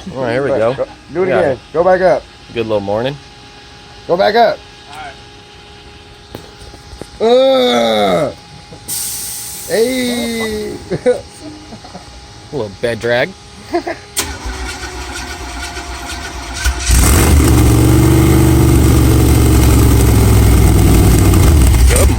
there. All right, here we go. Do it Got again. Go back up. Good little morning. Go back up. Hey. A little bed drag. Good